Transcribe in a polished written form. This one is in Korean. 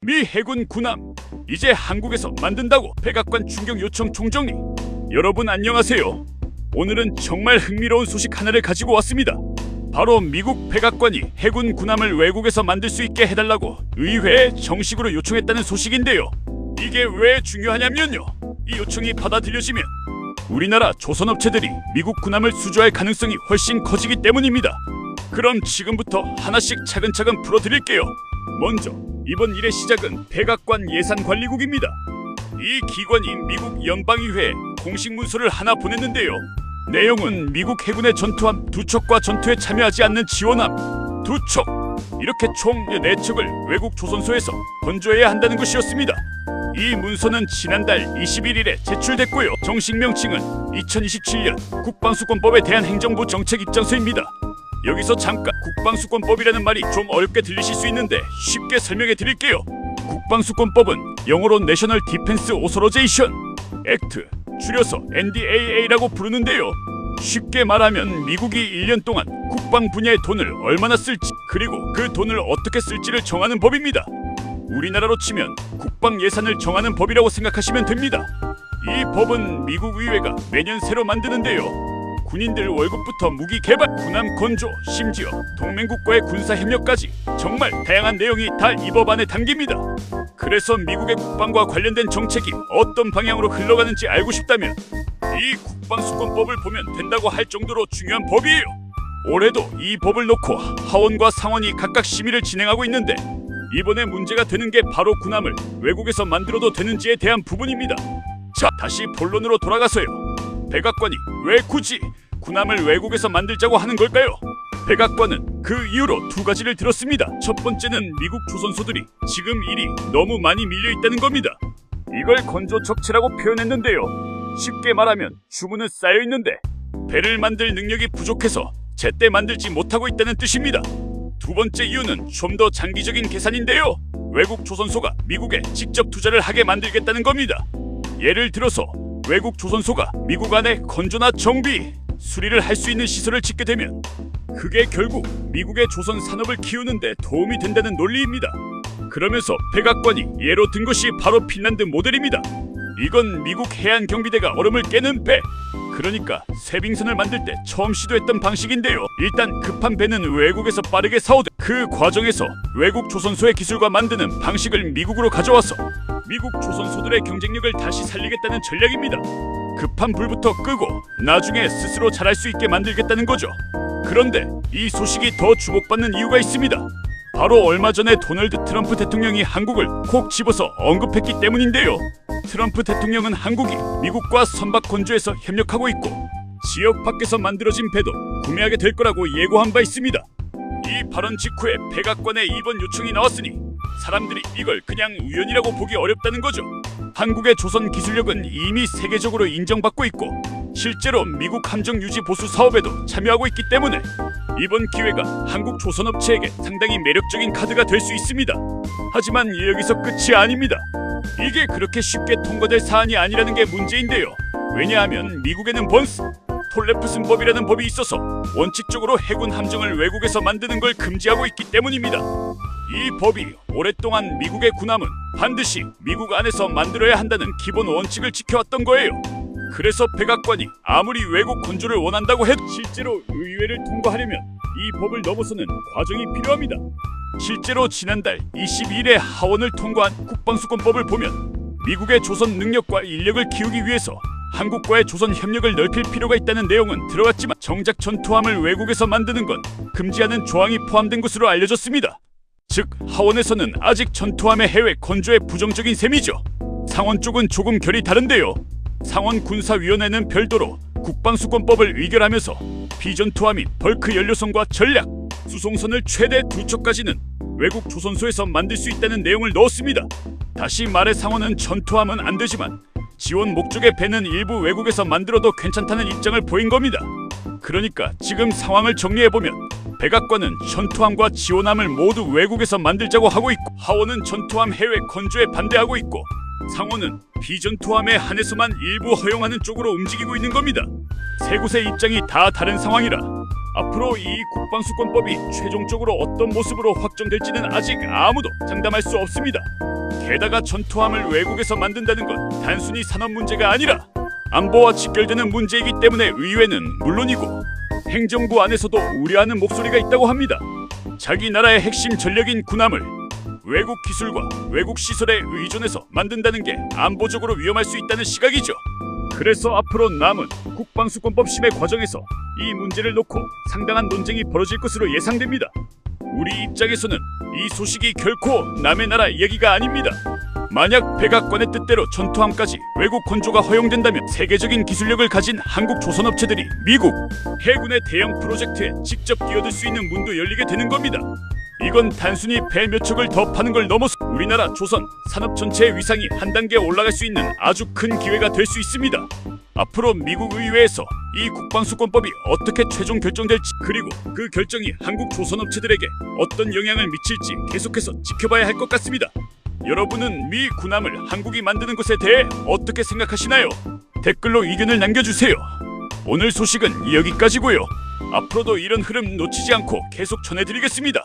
미 해군 군함 이제 한국에서 만든다고 백악관 충격 요청 총정리. 여러분 안녕하세요. 오늘은 정말 흥미로운 소식 하나를 가지고 왔습니다. 바로 미국 백악관이 해군 군함을 외국에서 만들 수 있게 해달라고 의회에 정식으로 요청했다는 소식인데요. 이게 왜 중요하냐면요, 이 요청이 받아들여지면 우리나라 조선업체들이 미국 군함을 수주할 가능성이 훨씬 커지기 때문입니다. 그럼 지금부터 하나씩 차근차근 풀어드릴게요. 먼저 이번 일의 시작은 백악관 예산관리국입니다. 이 기관이 미국 연방의회에 공식 문서를 하나 보냈는데요. 내용은 미국 해군의 전투함 2척과 전투에 참여하지 않는 지원함 2척, 이렇게 총 4척을 외국 조선소에서 건조해야 한다는 것이었습니다. 이 문서는 지난달 21일에 제출됐고요. 정식 명칭은 2027년 국방수권법에 대한 행정부 정책 입장서입니다. 여기서 잠깐 국방수권법이라는 말이 좀 어렵게 들리실 수 있는데 쉽게 설명해 드릴게요. 국방수권법은 영어로 내셔널 디펜스 오서라이제이션 액트, 줄여서 NDAA라고 부르는데요. 쉽게 말하면 미국이 1년 동안 국방 분야의 돈을 얼마나 쓸지, 그리고 그 돈을 어떻게 쓸지를 정하는 법입니다. 우리나라로 치면 국방 예산을 정하는 법이라고 생각하시면 됩니다. 이 법은 미국 의회가 매년 새로 만드는데요. 군인들 월급부터 무기 개발, 군함 건조, 심지어 동맹국과의 군사 협력까지 정말 다양한 내용이 다 이 법 안에 담깁니다. 그래서 미국의 국방과 관련된 정책이 어떤 방향으로 흘러가는지 알고 싶다면 이 국방수권법을 보면 된다고 할 정도로 중요한 법이에요. 올해도 이 법을 놓고 하원과 상원이 각각 심의를 진행하고 있는데 이번에 문제가 되는 게 바로 군함을 외국에서 만들어도 되는지에 대한 부분입니다. 자, 다시 본론으로 돌아가서요. 백악관이 왜 굳이 군함을 외국에서 만들자고 하는 걸까요? 백악관은 그 이유로 두 가지를 들었습니다. 첫 번째는 미국 조선소들이 지금 일이 너무 많이 밀려있다는 겁니다. 이걸 건조적체라고 표현했는데요. 쉽게 말하면 주문은 쌓여있는데 배를 만들 능력이 부족해서 제때 만들지 못하고 있다는 뜻입니다. 두 번째 이유는 좀 더 장기적인 계산인데요. 외국 조선소가 미국에 직접 투자를 하게 만들겠다는 겁니다. 예를 들어서 외국 조선소가 미국 안에 건조나 정비, 수리를 할 수 있는 시설을 짓게 되면 그게 결국 미국의 조선 산업을 키우는데 도움이 된다는 논리입니다. 그러면서 백악관이 예로 든 것이 바로 핀란드 모델입니다. 이건 미국 해안경비대가 얼음을 깨는 배, 그러니까 쇠빙선을 만들 때 처음 시도했던 방식인데요. 일단 급한 배는 외국에서 빠르게 사오되 그 과정에서 외국 조선소의 기술과 만드는 방식을 미국으로 가져와서 미국 조선소들의 경쟁력을 다시 살리겠다는 전략입니다. 급한 불부터 끄고 나중에 스스로 잘할 수 있게 만들겠다는 거죠. 그런데 이 소식이 더 주목받는 이유가 있습니다. 바로 얼마 전에 도널드 트럼프 대통령이 한국을 콕 집어서 언급했기 때문인데요. 트럼프 대통령은 한국이 미국과 선박 건조에서 협력하고 있고 지역 밖에서 만들어진 배도 구매하게 될 거라고 예고한 바 있습니다. 이 발언 직후에 백악관에 이번 요청이 나왔으니 사람들이 이걸 그냥 우연이라고 보기 어렵다는 거죠. 한국의 조선 기술력은 이미 세계적으로 인정받고 있고 실제로 미국 함정 유지 보수 사업에도 참여하고 있기 때문에 이번 기회가 한국 조선업체에게 상당히 매력적인 카드가 될 수 있습니다. 하지만 여기서 끝이 아닙니다. 이게 그렇게 쉽게 통과될 사안이 아니라는 게 문제인데요. 왜냐하면 미국에는 번스 톨레프슨법이라는 법이 있어서 원칙적으로 해군 함정을 외국에서 만드는 걸 금지하고 있기 때문입니다. 이 법이 오랫동안 미국의 군함은 반드시 미국 안에서 만들어야 한다는 기본 원칙을 지켜왔던 거예요. 그래서 백악관이 아무리 외국 건조를 원한다고 해도 실제로 의회를 통과하려면 이 법을 넘어서는 과정이 필요합니다. 실제로 지난달 22일에 하원을 통과한 국방수권법을 보면 미국의 조선 능력과 인력을 키우기 위해서 한국과의 조선 협력을 넓힐 필요가 있다는 내용은 들어갔지만 정작 전투함을 외국에서 만드는 건 금지하는 조항이 포함된 것으로 알려졌습니다. 즉 하원에서는 아직 전투함의 해외 건조에 부정적인 셈이죠. 상원 쪽은 조금 결이 다른데요. 상원 군사위원회는 별도로 국방수권법을 의결하면서 비전투함인 벌크 연료선과 전략, 수송선을 최대 2척까지는 외국 조선소에서 만들 수 있다는 내용을 넣었습니다. 다시 말해 상원은 전투함은 안 되지만 지원 목적의 배는 일부 외국에서 만들어도 괜찮다는 입장을 보인 겁니다. 그러니까 지금 상황을 정리해보면 백악관은 전투함과 지원함을 모두 외국에서 만들자고 하고 있고 하원은 전투함 해외 건조에 반대하고 있고 상원은 비전투함에 한해서만 일부 허용하는 쪽으로 움직이고 있는 겁니다. 세 곳의 입장이 다 다른 상황이라 앞으로 이 국방수권법이 최종적으로 어떤 모습으로 확정될지는 아직 아무도 장담할 수 없습니다. 게다가 전투함을 외국에서 만든다는 건 단순히 산업 문제가 아니라 안보와 직결되는 문제이기 때문에 의회는 물론이고 행정부 안에서도 우려하는 목소리가 있다고 합니다. 자기 나라의 핵심 전력인 군함을 외국 기술과 외국 시설에 의존해서 만든다는 게 안보적으로 위험할 수 있다는 시각이죠. 그래서 앞으로 남은 국방수권법 심의 과정에서 이 문제를 놓고 상당한 논쟁이 벌어질 것으로 예상됩니다. 우리 입장에서는 이 소식이 결코 남의 나라 얘기가 아닙니다. 만약 백악관의 뜻대로 전투함까지 외국 건조가 허용된다면 세계적인 기술력을 가진 한국 조선업체들이 미국 해군의 대형 프로젝트에 직접 뛰어들 수 있는 문도 열리게 되는 겁니다. 이건 단순히 배 몇 척을 더 파는 걸 넘어서 우리나라 조선 산업 전체의 위상이 한 단계 올라갈 수 있는 아주 큰 기회가 될 수 있습니다. 앞으로 미국 의회에서 이 국방수권법이 어떻게 최종 결정될지, 그리고 그 결정이 한국 조선업체들에게 어떤 영향을 미칠지 계속해서 지켜봐야 할 것 같습니다. 여러분은 미 군함을 한국이 만드는 것에 대해 어떻게 생각하시나요? 댓글로 의견을 남겨주세요. 오늘 소식은 여기까지고요. 앞으로도 이런 흐름 놓치지 않고 계속 전해드리겠습니다.